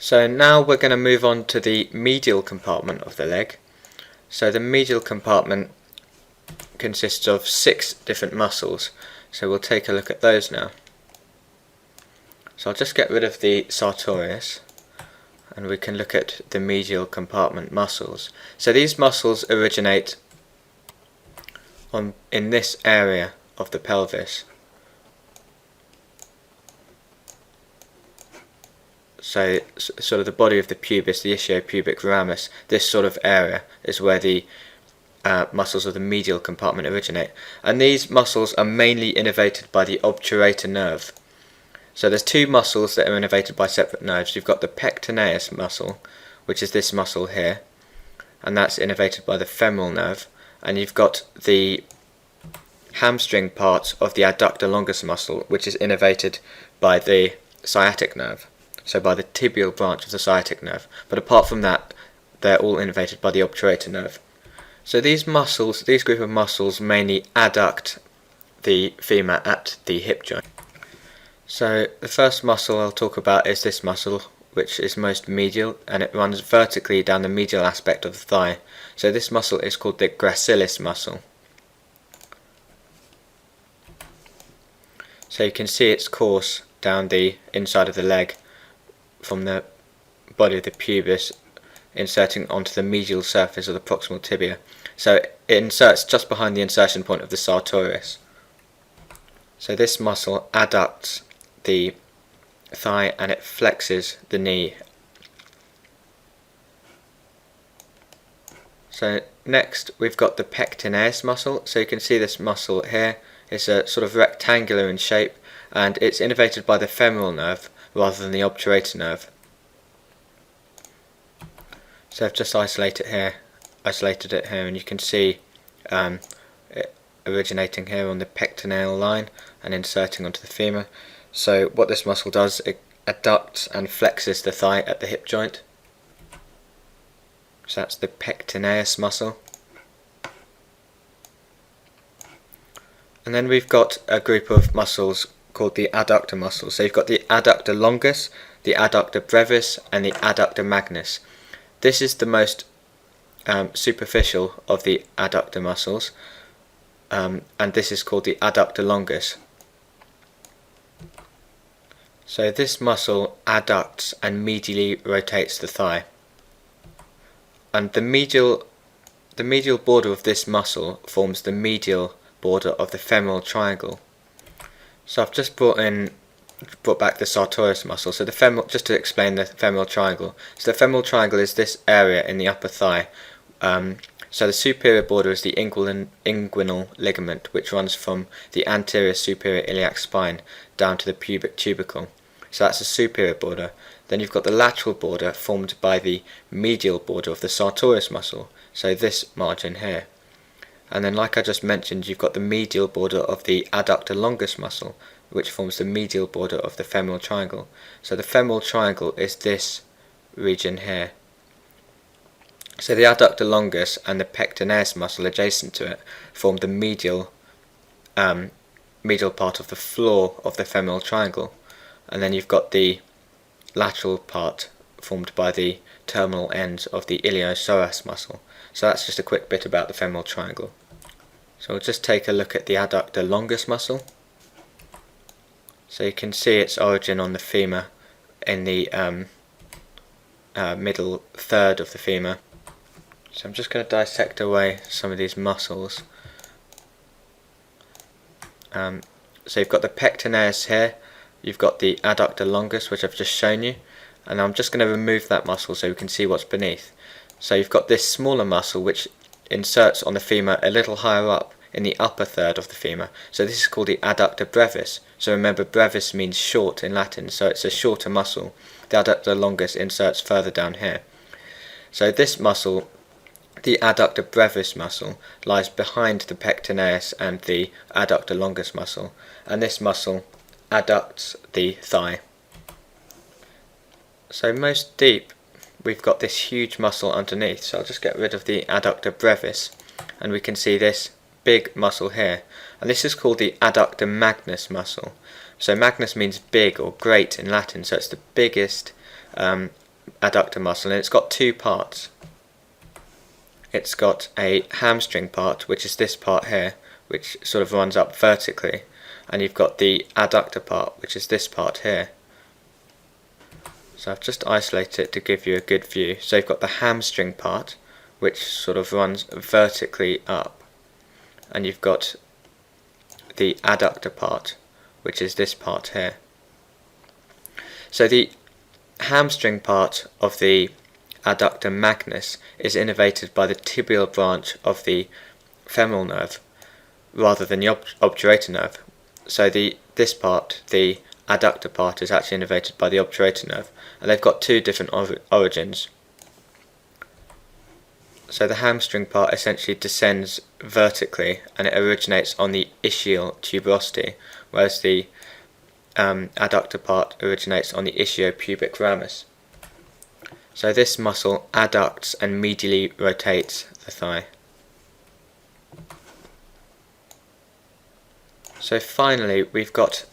So now we're going to move on to the medial compartment of the leg. So the medial compartment consists of 6 different muscles, so we'll take a look at those now. So I'll just get rid of the sartorius and we can look at the medial compartment muscles. So these muscles originate in this area of the pelvis. So sort of the body of the pubis, the ischiopubic ramus, this sort of area is where the muscles of the medial compartment originate. And these muscles are mainly innervated by the obturator nerve. So there's 2 muscles that are innervated by separate nerves. You've got the Pectineus muscle, which is this muscle here, and that's innervated by the femoral nerve. And you've got the hamstring part of the Adductor Longus muscle, which is innervated by the sciatic nerve, so by the tibial branch of the sciatic nerve. But apart from that, they're all innervated by the obturator nerve. So these muscles, these group of muscles, mainly adduct the femur at the hip joint. So the first muscle I'll talk about is this muscle, which is most medial, and it runs vertically down the medial aspect of the thigh. So this muscle is called the gracilis muscle. So you can see its course down the inside of the leg from the body of the pubis, inserting onto the medial surface of the proximal tibia. So it inserts just behind the insertion point of the sartorius. So this muscle adducts the thigh and it flexes the knee. So next we've got the pectineus muscle. So you can see this muscle here is a sort of rectangular in shape, and it's innervated by the femoral nerve rather than the obturator nerve. So I've just isolated it here, and you can see it originating here on the pectineal line and inserting onto the femur. So what this muscle does, it adducts and flexes the thigh at the hip joint. So that's the pectineus muscle. And then we've got a group of muscles called the adductor muscle. So you've got the adductor longus, the adductor brevis, and the adductor magnus. This is the most superficial of the adductor muscles, and this is called the adductor longus. So this muscle adducts and medially rotates the thigh, and the medial border of this muscle forms the medial border of the femoral triangle. So I've just brought back the sartorius muscle. So just to explain the femoral triangle. So the femoral triangle is this area in the upper thigh. So the superior border is the inguinal ligament, which runs from the anterior superior iliac spine down to the pubic tubercle. So that's the superior border. Then you've got the lateral border formed by the medial border of the sartorius muscle. So this margin here. And then, like I just mentioned, you've got the medial border of the adductor longus muscle, which forms the medial border of the femoral triangle. So the femoral triangle is this region here. So the adductor longus and the pectineus muscle adjacent to it form the medial part of the floor of the femoral triangle. And then you've got the lateral part formed by the terminal ends of the iliopsoas muscle. So that's just a quick bit about the femoral triangle. So we'll just take a look at the adductor longus muscle. So you can see its origin on the femur in the middle third of the femur. So I'm just going to dissect away some of these muscles. So you've got the pectineus here, you've got the adductor longus, which I've just shown you, and I'm just going to remove that muscle so we can see what's beneath. So you've got this smaller muscle which inserts on the femur a little higher up in the upper third of the femur. So this is called the adductor brevis. So remember, brevis means short in Latin, so it's a shorter muscle. The adductor longus inserts further down here. So this muscle, the adductor brevis muscle, lies behind the pectineus and the adductor longus muscle, and this muscle adducts the thigh. So most deep we've got this huge muscle underneath, so I'll just get rid of the adductor brevis and we can see this big muscle here, and this is called the adductor magnus muscle. So magnus means big or great in Latin, so it's the biggest adductor muscle, and it's got two parts. It's got a hamstring part, which is this part here, which sort of runs up vertically, and you've got the adductor part, which is this part here. So I've just isolated it to give you a good view. So you've got the hamstring part, which sort of runs vertically up, and you've got the adductor part, which is this part here. So the hamstring part of the adductor magnus is innervated by the tibial branch of the femoral nerve rather than the obturator nerve. So this part, the adductor part, is actually innervated by the obturator nerve, and they've got two different origins. So the hamstring part essentially descends vertically and it originates on the ischial tuberosity, whereas the adductor part originates on the ischiopubic ramus. So this muscle adducts and medially rotates the thigh. So finally we've got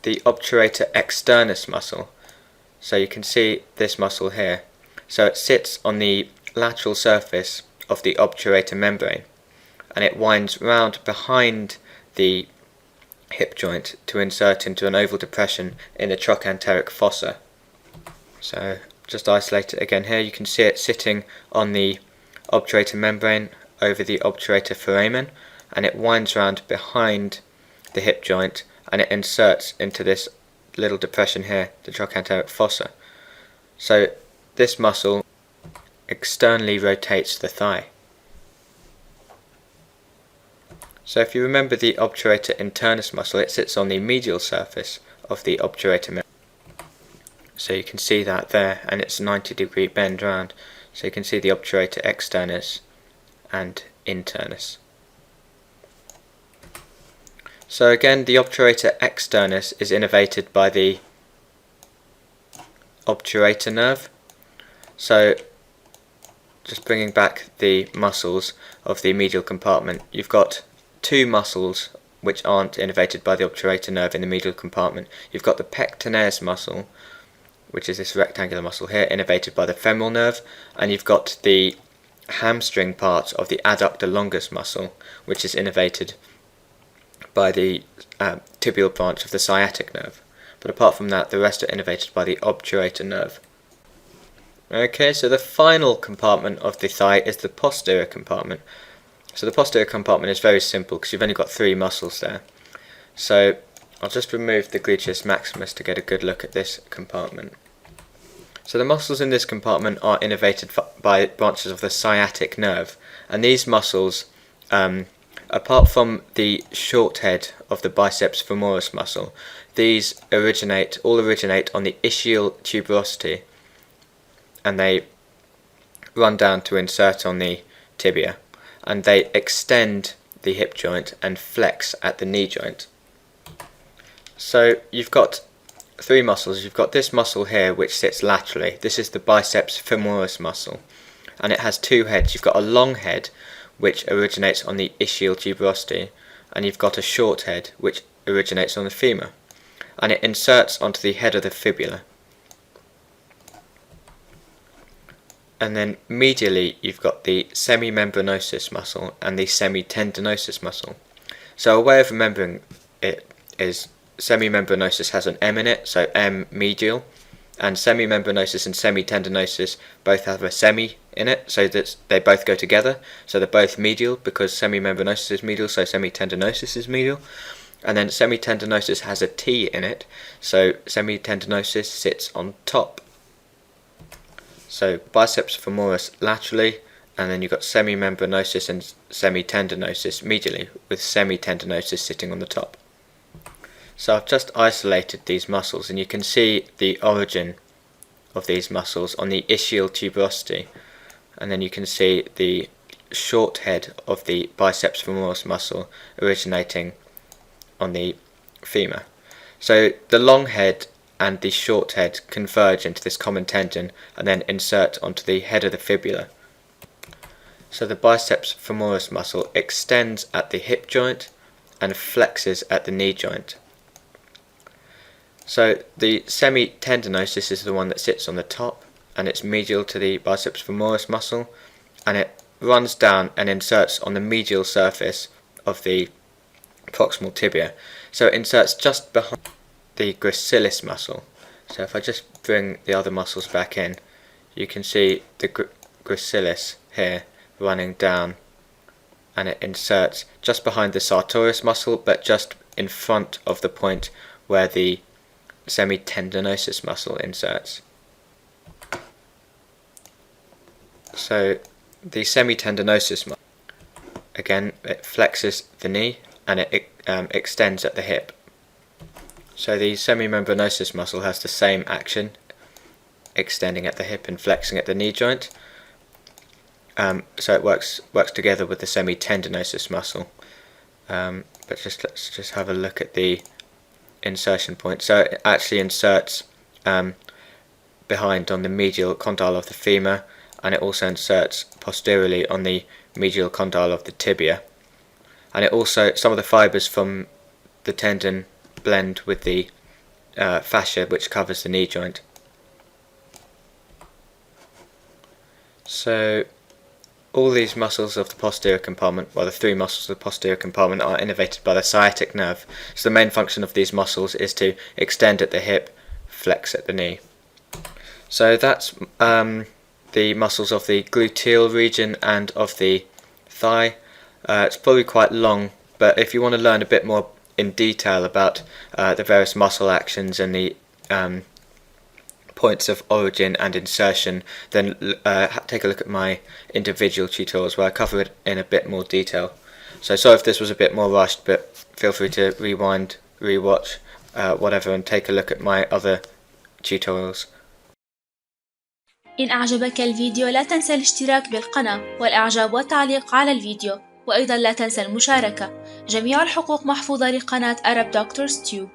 the Obturator externus muscle. So you can see this muscle here. So it sits on the lateral surface of the obturator membrane, and it winds round behind the hip joint to insert into an oval depression in the trochanteric fossa. So just isolate it again here. You can see it sitting on the obturator membrane over the obturator foramen, and it winds round behind the hip joint and it inserts into this little depression here, the trochanteric fossa. So this muscle externally rotates the thigh. So if you remember the obturator internus muscle, it sits on the medial surface of the obturator membrane. So you can see that there, and it's a 90-degree bend round. So you can see the obturator externus and internus. So again, the obturator externus is innervated by the obturator nerve. So just bringing back the muscles of the medial compartment, you've got two muscles which aren't innervated by the obturator nerve in the medial compartment. You've got the Pectineus muscle, which is this rectangular muscle here, innervated by the femoral nerve, and you've got the hamstring part of the Adductor Longus muscle, which is innervated by the tibial branch of the sciatic nerve. But apart from that, the rest are innervated by the obturator nerve. Okay, so the final compartment of the thigh is the posterior compartment. So the posterior compartment is very simple because you've only got three muscles there. So I'll just remove the gluteus maximus to get a good look at this compartment. So the muscles in this compartment are innervated by branches of the sciatic nerve, and these muscles, apart from the short head of the biceps femoris muscle, these all originate on the ischial tuberosity, and they run down to insert on the tibia, and they extend the hip joint and flex at the knee joint. So you've got three muscles. You've got this muscle here which sits laterally. This is the biceps femoris muscle, and it has two heads. You've got a long head which originates on the ischial tuberosity, and you've got a short head which originates on the femur, and it inserts onto the head of the fibula. And then medially you've got the semimembranosus muscle and the semitendinosus muscle. So a way of remembering it is semimembranosus has an M in it, so M medial, and semimembranosus and semitendinosus both have a semi in it, so that they both go together, so they're both medial because semimembranosus is medial, so semitendinosus is medial. And then semitendinosus has a T in it, so semitendinosus sits on top. So biceps femoris laterally, and then you've got semimembranosus and semitendinosus medially, with semitendinosus sitting on the top. So I've just isolated these muscles, and you can see the origin of these muscles on the ischial tuberosity, and then you can see the short head of the biceps femoris muscle originating on the femur. So the long head and the short head converge into this common tendon and then insert onto the head of the fibula. So the biceps femoris muscle extends at the hip joint and flexes at the knee joint. So the semitendinosus is the one that sits on the top, and it's medial to the biceps femoris muscle, and it runs down and inserts on the medial surface of the proximal tibia. So it inserts just behind the gracilis muscle. So if I just bring the other muscles back in, you can see the gracilis here running down, and it inserts just behind the sartorius muscle, but just in front of the point where the semitendinosus muscle inserts. So the semitendinosus muscle, again, it flexes the knee and it extends at the hip. So the semimembranosus muscle has the same action, extending at the hip and flexing at the knee joint. So it works together with the semitendinosus muscle. But let's just have a look at the insertion point. So it actually inserts behind on the medial condyle of the femur, and it also inserts posteriorly on the medial condyle of the tibia. And it also, some of the fibres from the tendon blend with the fascia which covers the knee joint. So all these muscles of the posterior compartment, well, the three muscles of the posterior compartment, are innervated by the sciatic nerve. So the main function of these muscles is to extend at the hip, flex at the knee. So that's the muscles of the gluteal region and of the thigh. It's probably quite long, but if you want to learn a bit more in detail about the various muscle actions and the points of origin and insertion, then take a look at my individual tutorials where I cover it in a bit more detail. So sorry if this was a bit more rushed, but feel free to rewind, rewatch, whatever, and take a look at my other tutorials. إن أعجبك الفيديو لا تنسى الاشتراك بالقناة والإعجاب والتعليق على الفيديو، وأيضا لا تنسى المشاركة. جميع الحقوق محفوظة لقناة Arab Doctors Tube.